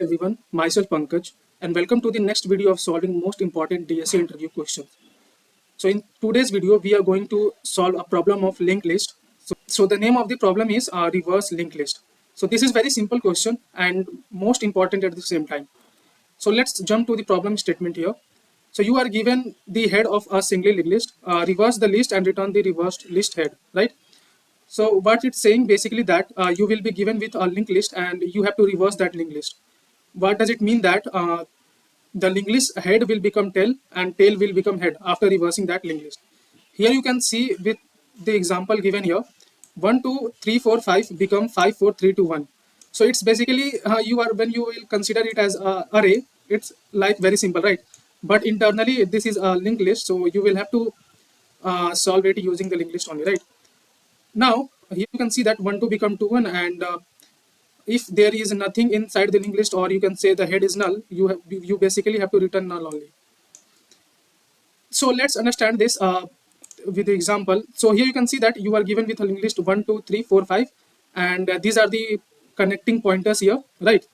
everyone, myself Pankaj, and welcome to the next video of solving most important DSC interview questions. So in today's video, we are going to solve a problem of linked list. So the name of the problem is reverse linked list. So this is very simple question and most important at the same time. So let's jump to the problem statement here. So you are given the head of a single linked list, reverse the list and return the reversed list head, right? So what it's saying basically that you will be given with a linked list and you have to reverse that linked list. What does it mean that the linked list head will become tail and tail will become head after reversing that linked list? Here you can see with the example given here, 1, 2, 3, 4, 5 become 5, 4, 3, 2, 1. So it's basically you are when you will consider it as a array, it's like very simple, right? But internally this is a linked list, so you will have to solve it using the linked list only, right? Now, here you can see that 1, 2 become 2, 1, and if there is nothing inside the linked list, or you can say the head is null, you basically have to return null only. So let's understand this with the example. So here you can see that you are given with a linked list 1, 2, 3, 4, 5, and these are the connecting pointers here, right?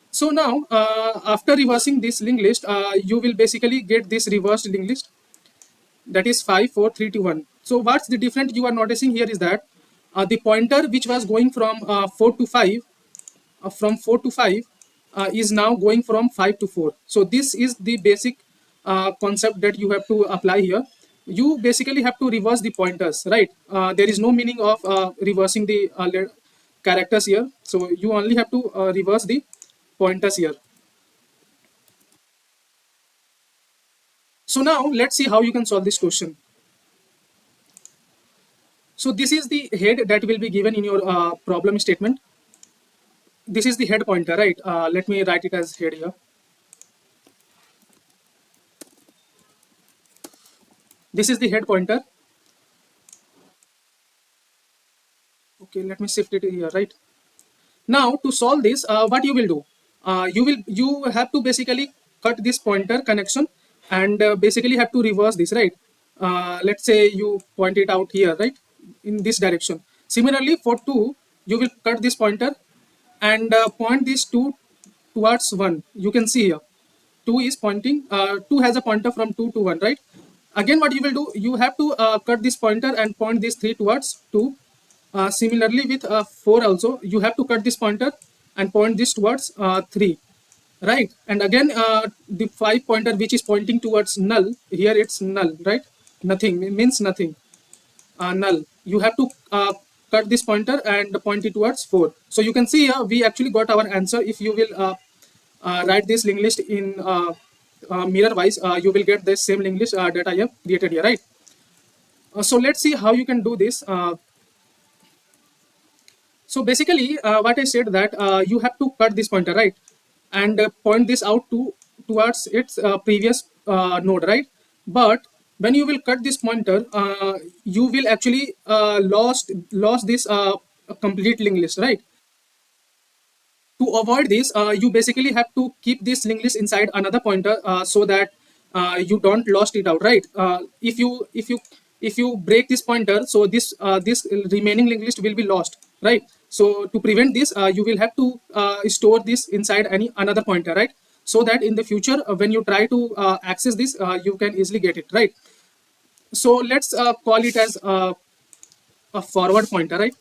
So now, after reversing this linked list, you will basically get this reversed linked list, that is 5, 4, 3, 2, 1. So what's the difference you are noticing here is that the pointer which was going from 4 to 5, from 4 to 5 is now going from 5 to 4. So this is the basic concept that you have to apply here. You basically have to reverse the pointers, right? There is no meaning of reversing the characters here. So you only have to reverse the pointers here. So now let's see how you can solve this question. So this is the head that will be given in your problem statement. This is the head pointer, right? Let me write it as head here. This is the head pointer. Okay, let me shift it here, right? Now to solve this, what you will do? You have to basically cut this pointer connection and basically have to reverse this, right? Let's say you point it out here, right? In this direction. Similarly, for 2, you will cut this pointer and point this 2 towards 1. You can see here. 2 is pointing, 2 has a pointer from 2 to 1, right? Again, what you will do, you have to cut this pointer and point this 3 towards 2. Similarly, with 4 also, you have to cut this pointer and point this towards 3, right? And again, the 5 pointer which is pointing towards null, here it's null, right? Nothing means nothing, null. You have to cut this pointer and point it towards 4. So you can see here, we actually got our answer. If you will write this linked list in mirror wise, you will get the same linked list that I have created here, right? So let's see how you can do this. So basically, what I said that you have to cut this pointer, right, and point this out towards its previous node, right? But when you will cut this pointer, you will actually lost this complete linked list, right? To avoid this, you basically have to keep this linked list inside another pointer so that you don't lost it out, right? If you break this pointer, so this remaining linked list will be lost, right? So to prevent this, you will have to store this inside any another pointer, right? So that in the future, when you try to access this, you can easily get it, right? So let's call it as a forward pointer, right?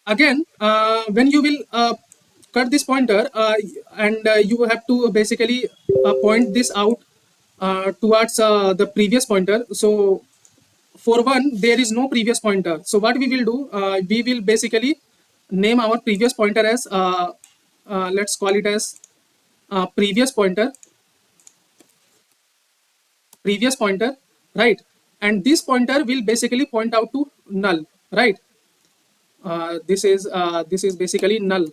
Again, when you will cut this pointer and you have to basically point this out towards the previous pointer. So for 1, there is no previous pointer. So what we will do, we will basically name our previous pointer as let's call it as previous pointer, right? And this pointer will basically point out to null, right? This is basically null,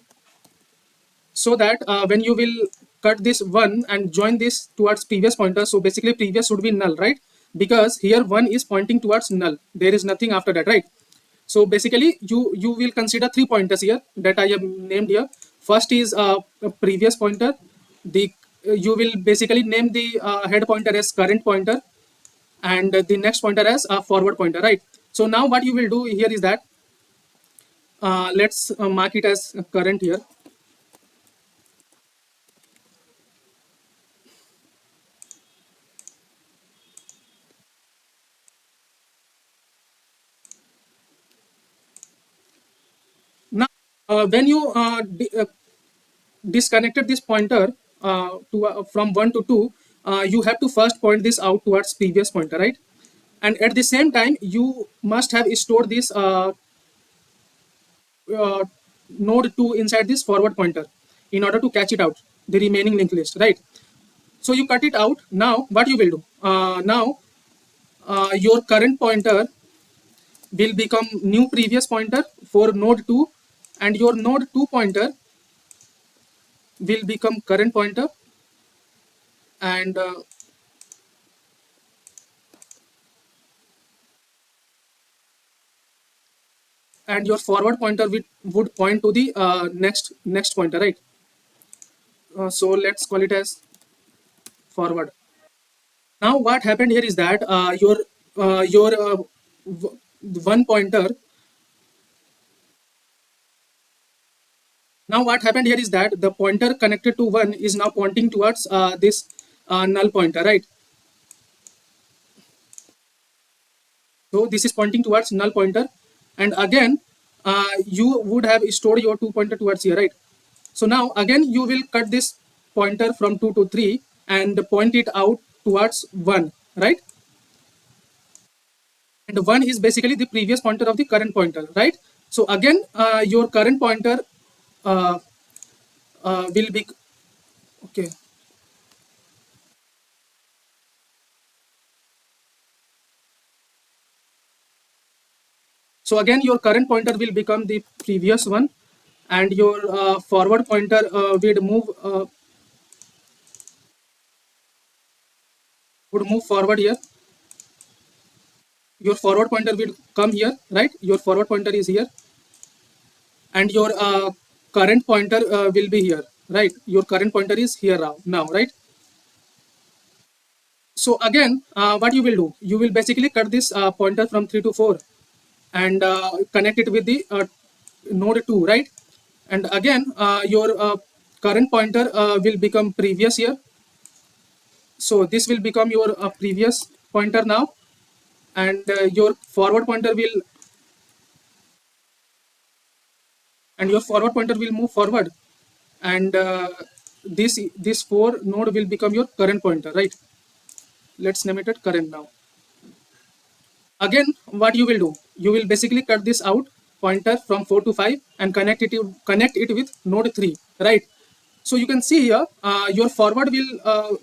so that when you will cut this 1 and join this towards previous pointer, so basically previous should be null, right? Because here 1 is pointing towards null, there is nothing after that, right? So basically you will consider 3 pointers here that I have named here. First is a previous pointer. The You will basically name the head pointer as current pointer, and the next pointer as a forward pointer, right? So now what you will do here is that Let's mark it as current here. Now, when you disconnected this pointer from 1 to 2, you have to first point this out towards previous pointer, right? And at the same time, you must have stored this uh, node 2 inside this forward pointer in order to catch it out, the remaining linked list, right? So you cut it out. Now, what you will do? Now, your current pointer will become new previous pointer for node 2, and your node 2 pointer will become current pointer, and your forward pointer would point to the next pointer, right? So let's call it as forward. Now what happened here is that your one pointer. Now what happened here is that the pointer connected to 1 is now pointing towards this null pointer, right? So this is pointing towards null pointer, and again you would have stored your 2 pointer towards here, right? So now again you will cut this pointer from 2 to 3 and point it out towards 1, right? And 1 is basically the previous pointer of the current pointer, right? So again your current pointer uh, will be okay. So again your current pointer will become the previous one, and your forward pointer would move forward here. Your forward pointer will come here, right? Your forward pointer is here, and your current pointer will be here, right? Your current pointer is here now, right? So again what you will do, you will basically cut this pointer from 3 to 4 and connect it with the node 2, right? And again your current pointer will become previous here. So this will become your previous pointer now, and your forward pointer will move forward, and this 4 node will become your current pointer, right? Let's name it at current now. Again what you will do, you will basically cut this out pointer from 4 to 5 and connect it with node 3, right? So you can see here your forward will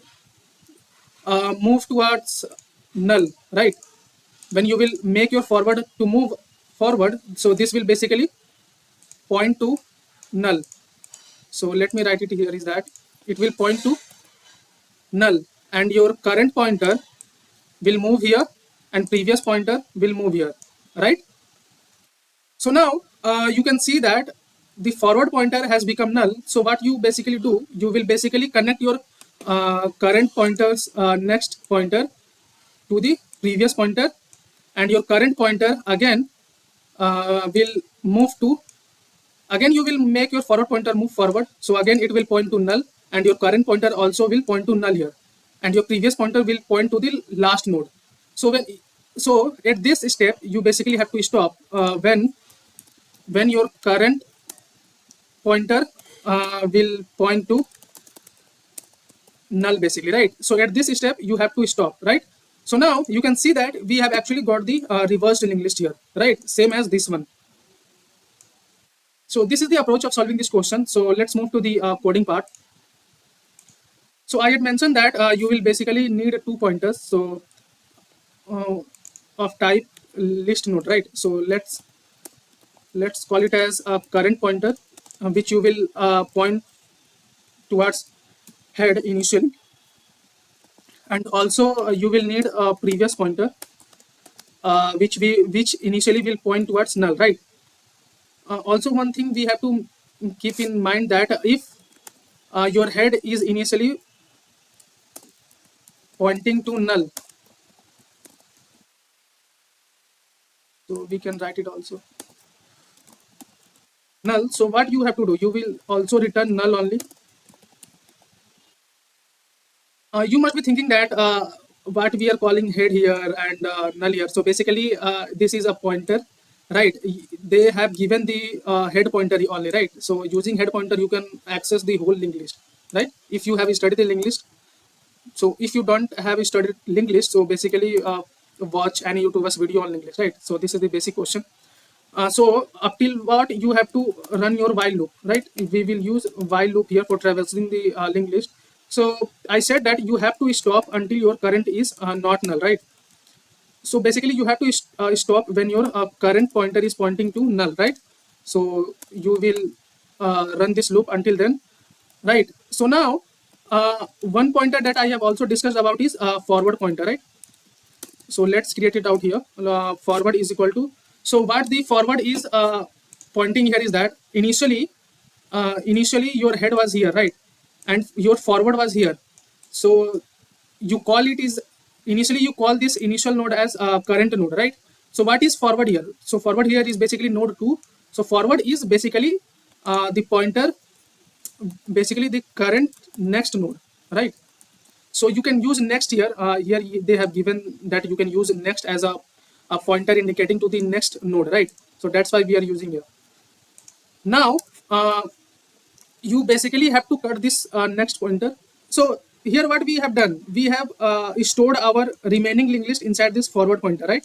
move towards null, right? When you will make your forward to move forward, so this will basically point to null. So let me write it here is that it will point to null, and your current pointer will move here and previous pointer will move here, right? So now you can see that the forward pointer has become null. So what you basically do, you will basically connect your current pointer's next pointer to the previous pointer, and your current pointer again will move to, again you will make your forward pointer move forward, so again it will point to null, and your current pointer also will point to null here, and your previous pointer will point to the last node. So at this step you basically have to stop when your current pointer will point to null basically, right? So at this step you have to stop, right? So now you can see that we have actually got the reversed linked list here, right? Same as this one. So this is the approach of solving this question. So let's move to the coding part. So I had mentioned that you will basically need 2 pointers, so uh, of type list node, right? So let's call it as a current pointer, which you will point towards head initially, and also you will need a previous pointer, which initially will point towards null, right? Also one thing we have to keep in mind that if your head is initially pointing to null, so we can write it also. null. So what you have to do, you will also return null only. You must be thinking that what we are calling head here and null here. So basically, this is a pointer, right? They have given the head pointer only, right? So using head pointer, you can access the whole linked list, right? If you have studied the linked list. So if you don't have studied linked list, so basically watch any YouTuber's video on linked list, right? So this is the basic question. So up till what you have to run your while loop, right? We will use while loop here for traversing the linked list. So I said that you have to stop until your current is not null, right? So basically you have to stop when your current pointer is pointing to null, right? So you will run this loop until then, right? So now one pointer that I have also discussed about is forward pointer, right? So let's create it out here. Forward is equal to, so what the forward is pointing here is that initially your head was here, right? And your forward was here. So you call it is, initially you call this initial node as current node, right? So what is forward here? So forward here is basically node 2. So forward is basically the pointer, basically the current next node, right? So you can use next here. Here they have given that you can use next as a pointer indicating to the next node, right? So that's why we are using here. Now you basically have to cut this next pointer. So here what we have done, we have stored our remaining linked list inside this forward pointer, right?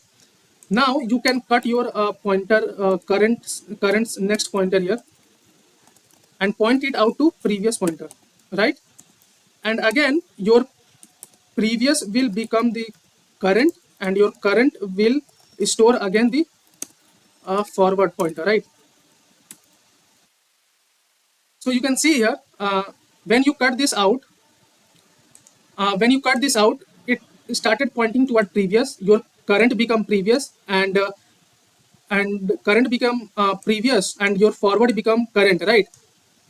Now you can cut your pointer current's next pointer here and point it out to previous pointer, right? And again your previous will become the current and your current will store again the forward pointer, right? So you can see here when you cut this out, it started pointing toward previous. Your current become previous and current become previous and your forward become current, right?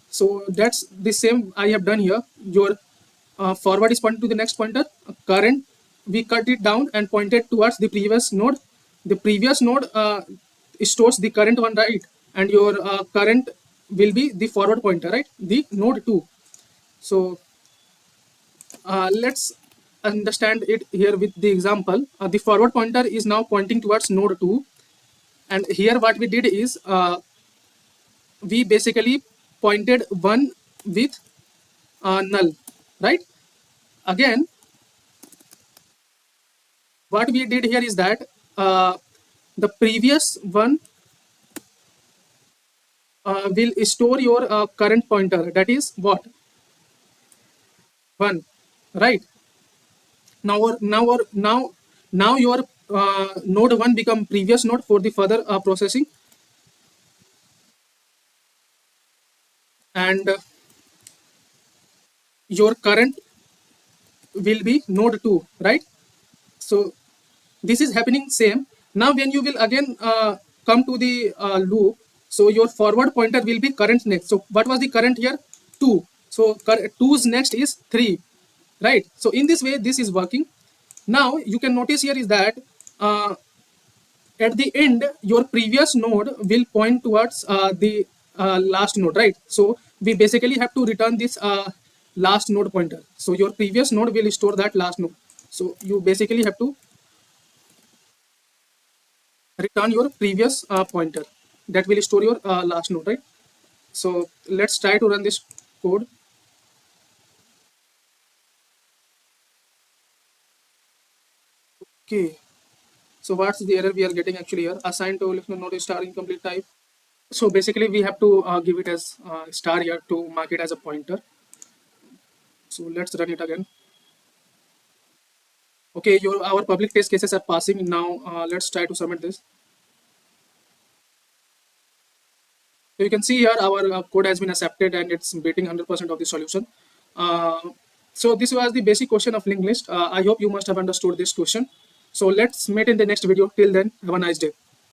So that's the same I have done here. Your forward is pointing to the next pointer. Current, we cut it down and pointed towards the previous node. The previous node stores the current one, right? And your current will be the forward pointer, right? The node 2. So let's understand it here with the example. The forward pointer is now pointing towards node 2. And here what we did is we basically pointed 1 with null, right? Again, what we did here is that the previous one will store your current pointer, that is what, 1, right? Now your node 1 become previous node for the further processing, and your current will be node 2, right? So this is happening same. Now when you will again come to the loop, so your forward pointer will be current next. So what was the current here? 2. So 2's next is 3, right? So in this way this is working. Now you can notice here is that at the end your previous node will point towards the last node, right? So we basically have to return this last node pointer. So your previous node will store that last node. So you basically have to return your previous pointer that will store your last node, right? So let's try to run this code. Okay, so what's the error we are getting actually here? Assign to listener node star incomplete type. So basically we have to give it as star here to mark it as a pointer. So let's run it again. Okay, our public test cases are passing. Now let's try to submit this. So you can see here our code has been accepted and it's beating 100% of the solution. Uh, so this was the basic question of linked list. I hope you must have understood this question. So let's meet in the next video. Till then, have a nice day.